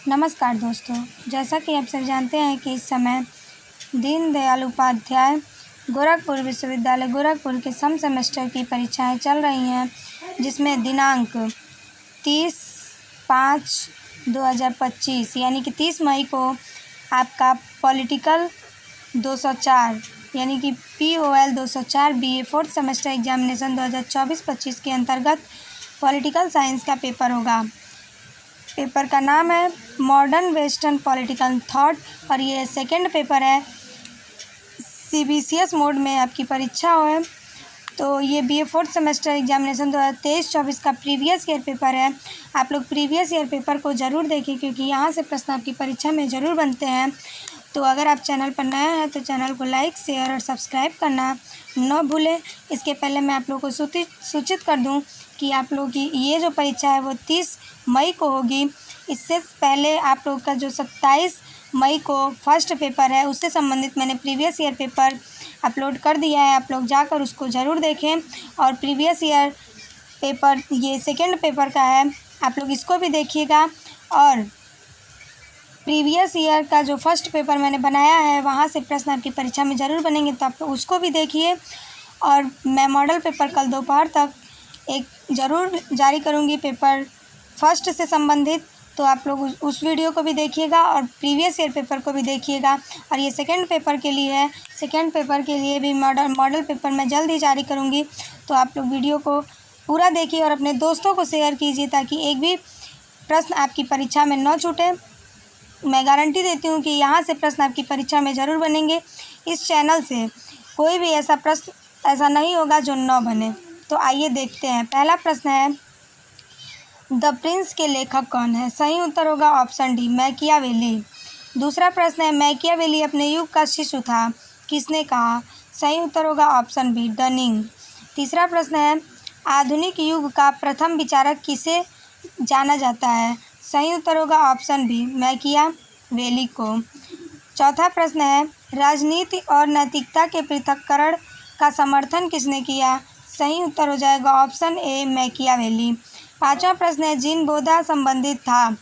नमस्कार दोस्तों, जैसा कि आप सब जानते हैं कि इस समय दीनदयाल उपाध्याय गोरखपुर विश्वविद्यालय गोरखपुर के सम सेमेस्टर की परीक्षाएं चल रही हैं, जिसमें दिनांक 30/5/2025 यानी कि 30 मई को आपका पॉलिटिकल 204 यानी कि POL 204 BA fourth semester examination 2024-25 के अंतर्गत पॉलिटिकल साइंस का पेपर होगा। पेपर का नाम है मॉडर्न वेस्टर्न पॉलिटिकल थॉट और ये सेकंड पेपर है। CBCS मोड में आपकी परीक्षा है। तो ये BA फोर्थ सेमेस्टर एग्जामिनेशन 2023-24 का प्रीवियस ईयर पेपर है। आप लोग प्रीवियस ईयर पेपर को ज़रूर देखें, क्योंकि यहाँ से प्रश्न आपकी परीक्षा में ज़रूर बनते हैं। तो अगर आप चैनल पर नए हैं तो चैनल को लाइक, शेयर और सब्सक्राइब करना न भूलें। इसके पहले मैं आप लोग को सूचित कर दूं कि आप लोग की ये जो परीक्षा है वो 30 मई को होगी। इससे पहले आप लोग का जो 27 मई को फर्स्ट पेपर है, उससे संबंधित मैंने प्रीवियस ईयर पेपर अपलोड कर दिया है। आप लोग जाकर उसको ज़रूर देखें। और प्रीवियस ईयर पेपर ये सेकंड पेपर का है, आप लोग इसको भी देखिएगा। और प्रीवियस ईयर का जो फर्स्ट पेपर मैंने बनाया है, वहाँ से प्रश्न आपकी परीक्षा में ज़रूर बनेंगे, तो आप लोग उसको भी देखिए। और मैं मॉडल पेपर कल दोपहर तक एक ज़रूर जारी करूँगी पेपर फर्स्ट से संबंधित, तो आप लोग उस वीडियो को भी देखिएगा और प्रीवियस ईयर पेपर को भी देखिएगा। और ये सेकंड पेपर के लिए है, सेकंड पेपर के लिए भी मॉडल पेपर मैं जल्द ही जारी करूँगी। तो आप लोग वीडियो को पूरा देखिए और अपने दोस्तों को शेयर कीजिए, ताकि एक भी प्रश्न आपकी परीक्षा में न छूटे। मैं गारंटी देती हूँ कि यहाँ से प्रश्न आपकी परीक्षा में ज़रूर बनेंगे। इस चैनल से कोई भी ऐसा प्रश्न ऐसा नहीं होगा जो न बने। तो आइए देखते हैं। पहला प्रश्न है, द प्रिंस के लेखक कौन है? सही उत्तर होगा ऑप्शन डी, मैकियावेली। दूसरा प्रश्न है, मैकियावेली अपने युग का शिशु था, किसने कहा? सही उत्तर होगा ऑप्शन बी, डनिंग। तीसरा प्रश्न है, आधुनिक युग का प्रथम विचारक किसे जाना जाता है? सही उत्तर होगा ऑप्शन बी, मैकियावेली को। चौथा प्रश्न है, राजनीति और नैतिकता के पृथक्करण का समर्थन किसने किया? सही उत्तर हो जाएगा ऑप्शन ए, मैकियावेली। पांचवा प्रश्न है, जीन बोधा संबंधित था?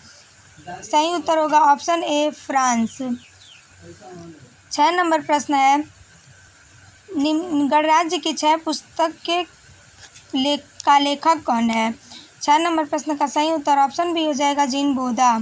सही उत्तर होगा ऑप्शन ए, फ्रांस। 6 नंबर प्रश्न है, गणराज्य की 6 पुस्तक के लेखक कौन है? 6 नंबर प्रश्न का सही उत्तर ऑप्शन बी हो जाएगा, जीन बोधा।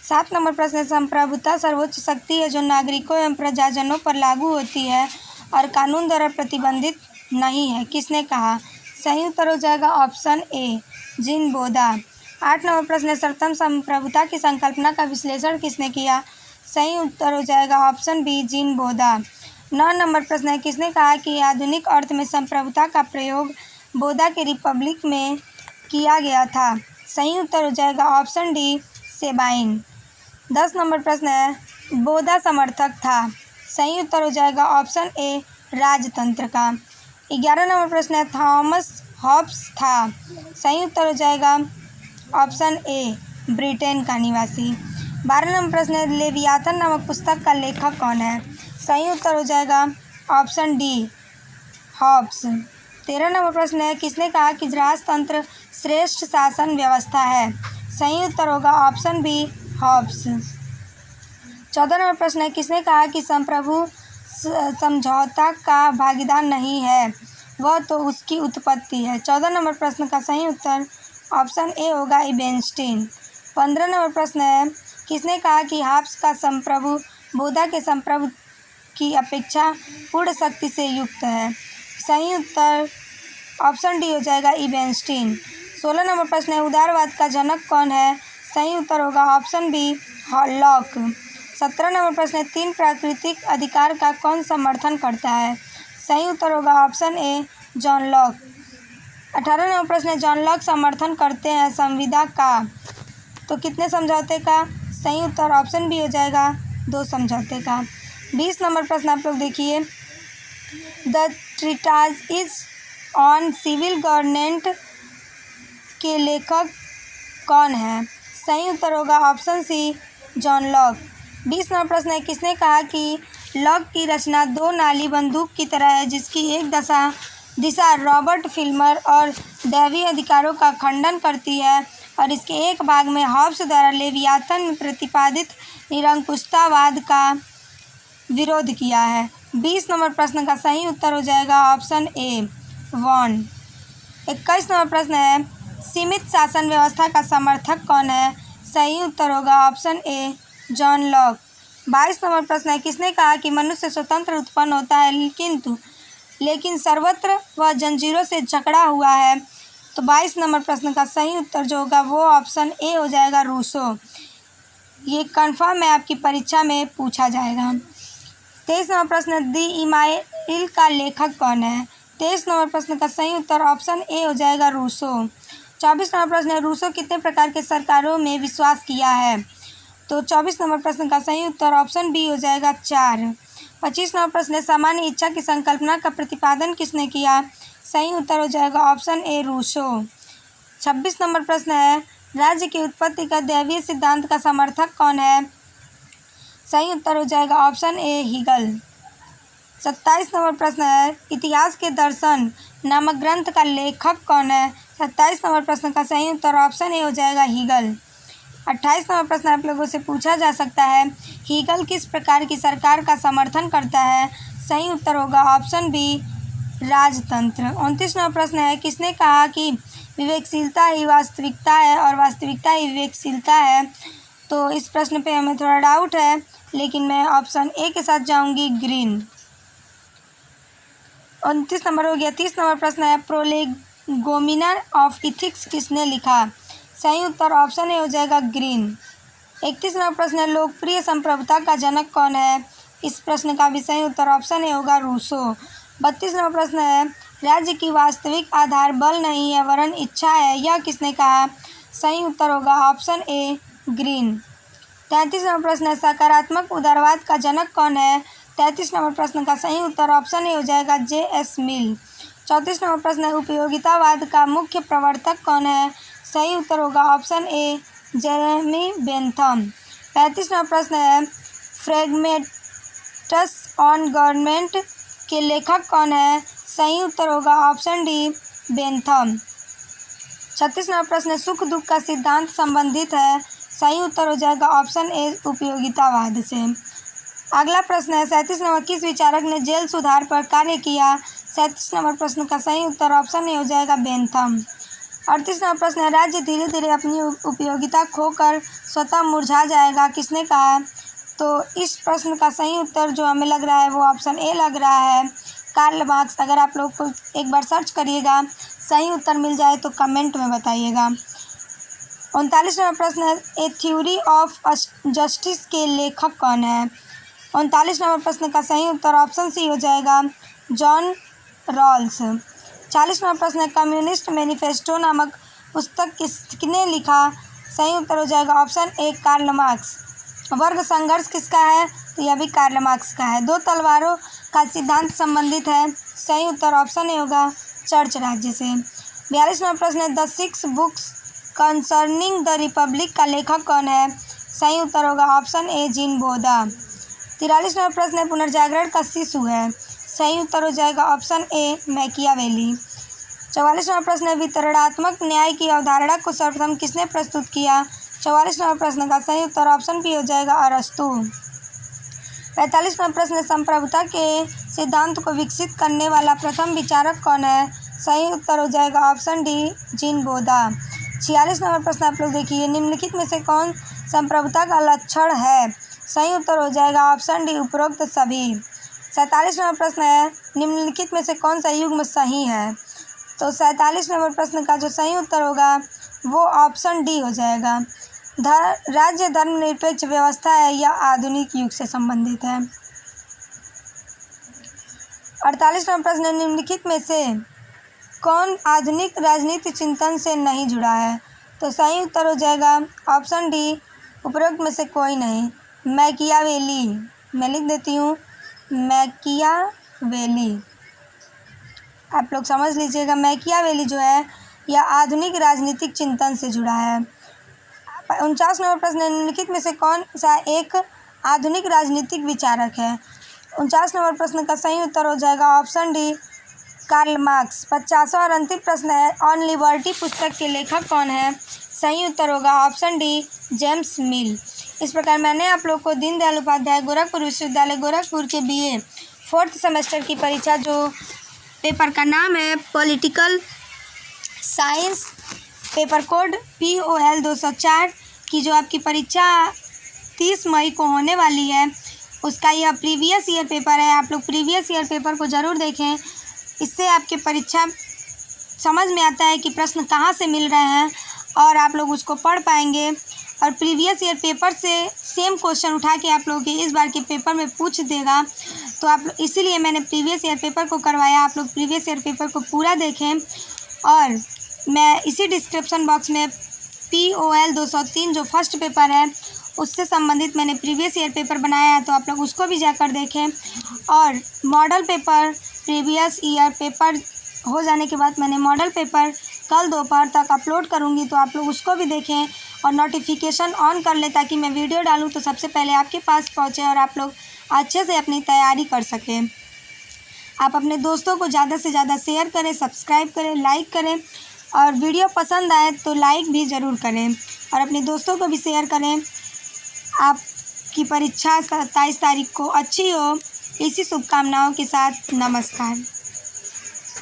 7 नंबर प्रश्न है, संप्रभुता सर्वोच्च शक्ति है जो नागरिकों एवं प्रजाजनों पर लागू होती है और कानून द्वारा प्रतिबंधित नहीं है, किसने कहा? सही उत्तर हो जाएगा option A, gene Bodha. 8 number प्रश्न है, सर्वोत्तम संप्रभुता की संकल्पना का विश्लेषण किसने किया? सही उत्तर हो जाएगा ऑप्शन बी, जीन बोधा। 9 नंबर प्रश्न है, किसने कहा कि आधुनिक अर्थ में संप्रभुता का प्रयोग बोधा के रिपब्लिक में किया गया था? सही उत्तर हो जाएगा ऑप्शन डी, सेबाइन। 10 नंबर प्रश्न है, बोधा समर्थक था? सही उत्तर हो जाएगा ऑप्शन ए, राजतंत्र का। 11 नंबर प्रश्न है, थॉमस हॉब्स था? सही उत्तर हो जाएगा ऑप्शन ए, ब्रिटेन का निवासी। 12 नंबर प्रश्न है, लेवियाथन नामक पुस्तक का लेखक कौन है? सही उत्तर हो जाएगा ऑप्शन डी, हॉब्स। 13 नंबर प्रश्न है, किसने कहा कि राजतंत्र श्रेष्ठ शासन व्यवस्था है? सही उत्तर होगा ऑप्शन बी, हॉब्स। 14 नंबर प्रश्न है, किसने कहा कि संप्रभु समझौता का भागीदार नहीं है, वह तो उसकी उत्पत्ति है? 14 नंबर प्रश्न का सही उत्तर ऑप्शन ए होगा, इबेनस्टीन। 15 नंबर प्रश्न है, किसने कहा कि हॉब्स का संप्रभु बोधा के संप्रभु की अपेक्षा पूर्ण शक्ति से युक्त है? सही उत्तर ऑप्शन डी हो जाएगा, इबेनस्टीन। 16 नंबर प्रश्न है, उदारवाद का जनक कौन है? सही उत्तर होगा ऑप्शन बी, लॉक। 17 नंबर प्रश्न है, 3 प्राकृतिक अधिकार का कौन समर्थन करता है? सही उत्तर होगा option A, John Locke. 18 number प्रश्न है, जॉन लॉक समर्थन करते हैं संविदा का, तो कितने समझौते का? सही उत्तर ऑप्शन बी हो जाएगा, 2 समझौते का। 20 नंबर प्रश्न आप लोग देखिए, the treatise on civil government के लेखक कौन है? सही उत्तर होगा ऑप्शन सी, जॉन लॉक। 20 नंबर प्रश्न है, किसने कहा कि लॉक की रचना 2 नाली बंदूक की तरह है, जिसकी एक दिशा रॉबर्ट फिल्मर और दैवीय अधिकारों का खंडन करती है और इसके एक भाग में हॉब्स द्वारा लेवियाथन में प्रतिपादित निरंकुशतावाद का विरोध किया है। 20 नंबर प्रश्न का सही उत्तर हो जाएगा ऑप्शन ए वॉन। 21 नंबर प्रश्न है सीमित शासन व्यवस्था का समर्थक कौन है? सही उत्तर होगा option A John Locke. 22 number प्रश्न है किसने कहा कि मनुष्य स्वतंत्र उत्पन्न होता है लेकिन सर्वत्र वह जंजीरों से जकड़ा हुआ है? तो 22 नंबर प्रश्न का सही उत्तर जो होगा वो ऑप्शन ए हो जाएगा रूसो। ये कंफर्म है, आपकी परीक्षा में पूछा जाएगा। 23 नंबर प्रश्न दी इमाइल का लेखक कौन है? 23 नंबर प्रश्न का सही उत्तर ऑप्शन ए हो जाएगा रूसो। 24 नंबर प्रश्न है रूसो कितने प्रकार के सरकारों में विश्वास किया है? तो 24 नंबर प्रश्न का सही उत्तर ऑप्शन बी हो जाएगा 4। 25 नंबर प्रश्न है सामान्य इच्छा की संकल्पना का प्रतिपादन किसने किया? सही उत्तर हो जाएगा ऑप्शन ए रूसो। 26 नंबर प्रश्न है राज्य की उत्पत्ति का दैवीय सिद्धांत का समर्थक कौन है? सही उत्तर हो जाएगा ऑप्शन ए हीगल। 27 नंबर प्रश्न है इतिहास के दर्शन नामक ग्रंथ का लेखक कौन है? 27 नंबर प्रश्न का सही उत्तर ऑप्शन ए हो जाएगा हीगल। 28 नंबर प्रश्न आप लोगों से पूछा जा सकता है हीगल किस प्रकार की सरकार का समर्थन करता है? सही उत्तर होगा ऑप्शन बी राजतंत्र। 29 नंबर प्रश्न है किसने कहा कि विवेकशीलता ही वास्तविकता है और वास्तविकता ही विवेकशीलता है? तो इस प्रश्न पे हमें थोड़ा डाउट है, लेकिन मैं ऑप्शन ए के साथ जाऊंगी ग्रीन। 29 नंबर हो गया। 30 नंबर प्रश्न है प्रोलेगोमिना ऑफ इथिक्स किसने लिखा? सही उत्तर ऑप्शन ए हो जाएगा ग्रीन। 31 नंबर प्रश्न है लोकप्रिय संप्रभुता का जनक कौन है? इस प्रश्न का भी सही उत्तर ऑप्शन ए होगा रूसो। 32 नंबर प्रश्न है राज्य की वास्तविक आधार बल नहीं है वरन इच्छा है, यह किसने कहा? सही उत्तर होगा ऑप्शन ए ग्रीन। 33 नंबर प्रश्न है सकारात्मक उदारवाद का जनक कौन है? 33 नंबर प्रश्न का सही उत्तर ऑप्शन ए हो जाएगा जे.एस. मिल। 34 नंबर प्रश्न है उपयोगितावाद का मुख्य प्रवर्तक कौन है? सही उत्तर होगा option A Jeremy Bentham. 35 number प्रश्न है फ्रेगमेंटस ऑन गवर्नमेंट के लेखक कौन है? सही उत्तर होगा ऑप्शन डी बेंथम। 36 नंबर प्रश्न है सुख दुख का सिद्धांत संबंधित है? सही उत्तर हो जाएगा ऑप्शन ए उपयोगितावाद से। अगला प्रश्न है 37 नंबर किस विचारक ने जेल सुधार पर कार्य किया? 37 नंबर प्रश्न का सही उत्तर ऑप्शन ए हो जाएगा बेंथम। 38 नंबर प्रश्न है राज्य धीरे धीरे अपनी उपयोगिता खोकर स्वतः मुरझा जाएगा, किसने कहा? तो इस प्रश्न का सही उत्तर जो हमें लग रहा है वो ऑप्शन ए लग रहा है कार्ल मार्क्स। अगर आप लोग को एक बार सर्च करिएगा, सही उत्तर मिल जाए तो कमेंट में बताइएगा। 39 नंबर प्रश्न है ए थ्योरी ऑफ जस्टिस के लेखक कौन है? 39 नंबर प्रश्न का सही उत्तर ऑप्शन सी हो जाएगा जॉन रॉल्स। 40 नंबर प्रश्न है कम्युनिस्ट मैनिफेस्टो नामक पुस्तक किसने लिखा? सही उत्तर हो जाएगा ऑप्शन ए कार्ल मार्क्स। वर्ग संघर्ष किसका है? तो यह भी कार्ल मार्क्स का है। दो तलवारों का सिद्धांत संबंधित है? सही उत्तर ऑप्शन ए होगा चर्च राज्य से। 42 नंबर प्रश्न है the 6 books concerning the Republic का लेखक कौन है? सही उत्तर होगा option A gene Bodha. 43 number प्रश्न है पुनर्जागरण का शिशु है? सही उत्तर हो जाएगा ऑप्शन ए मैकियावेली। 44 नंबर प्रश्न है वितरणात्मक न्याय की अवधारणा को सर्वप्रथम किसने प्रस्तुत किया? 44 नंबर प्रश्न का सही उत्तर ऑप्शन बी हो जाएगा अरस्तु। 45 नंबर प्रश्न है संप्रभुता के सिद्धांत को विकसित करने वाला प्रथम विचारक कौन है? सही उत्तर हो जाएगा ऑप्शन डी जीन बोधा। 46 नंबर प्रश्न आप लोग देखिए निम्नलिखित में से कौन संप्रभुता का लक्षण है? सही उत्तर हो जाएगा ऑप्शन डी उपरोक्त सभी। 47 नंबर प्रश्न है निम्नलिखित में से कौन सा युग्म सही है? तो 47 नंबर प्रश्न का जो सही उत्तर होगा वो ऑप्शन डी हो जाएगा राज्य धर्मनिरपेक्ष व्यवस्था है या आधुनिक युग से संबंधित है। 48 नंबर प्रश्न निम्नलिखित में से कौन आधुनिक राजनीति चिंतन से नहीं जुड़ा है? तो सही उत्तर हो जाएगा ऑप्शन डी उपरोक्त में से कोई नहीं मैकियावेली। मैं लिख देती हूँ मैकियावेली, आप लोग समझ लीजिएगा। मैकियावेली जो है यह आधुनिक राजनीतिक चिंतन से जुड़ा है। 49 नंबर प्रश्न निम्नलिखित में से कौन सा एक आधुनिक राजनीतिक विचारक है? 49 नंबर प्रश्न का सही उत्तर हो जाएगा ऑप्शन डी कार्ल मार्क्स। 50वां और अंतिम प्रश्न है ऑन लिबर्टी पुस्तक के लेखक कौन है? सही उत्तर होगा ऑप्शन डी, जेम्स मिल। इस प्रकार मैंने आप लोग को दीनदयाल उपाध्याय गोरखपुर विश्वविद्यालय गोरखपुर के BA 4th सेमेस्टर की परीक्षा, जो पेपर का नाम है political science, paper code POL 204 की जो आपकी परीक्षा 30 मई को होने वाली है, उसका यह प्रीवियस ईयर पेपर है। आप लोग प्रीवियस ईयर पेपर को ज़रूर देखें, इससे आपके परीक्षा समझ में आता है कि प्रश्न कहाँ से मिल रहे हैं और आप लोग उसको पढ़ पाएंगे। और प्रीवियस ईयर पेपर से सेम क्वेश्चन उठा के आप लोगों के इस बार के पेपर में पूछ देगा, तो आप इसीलिए मैंने प्रीवियस ईयर पेपर को करवाया। आप लोग प्रीवियस ईयर पेपर को पूरा देखें। और मैं इसी डिस्क्रिप्शन बॉक्स में POL 203 जो फर्स्ट पेपर है उससे संबंधित मैंने प्रीवियस ईयर पेपर बनाया है, तो आप लोग उसको भी जाकर देखें। और model paper previous year paper हो जाने के बाद मैंने मॉडल पेपर कल दोपहर तक अपलोड करूंगी, तो आप लोग उसको भी देखें और नोटिफिकेशन ऑन कर लें ताकि मैं वीडियो डालूं तो सबसे पहले आपके पास पहुंचे और आप लोग अच्छे से अपनी तैयारी कर सकें। आप अपने दोस्तों को ज़्यादा से ज़्यादा शेयर करें, सब्सक्राइब करें, लाइक करें और वीडियो पसंद आए तो लाइक भी ज़रूर करें और अपने दोस्तों को भी शेयर करें। आपकी परीक्षा 27 तारीख को अच्छी हो, इसी शुभकामनाओं के साथ नमस्कार।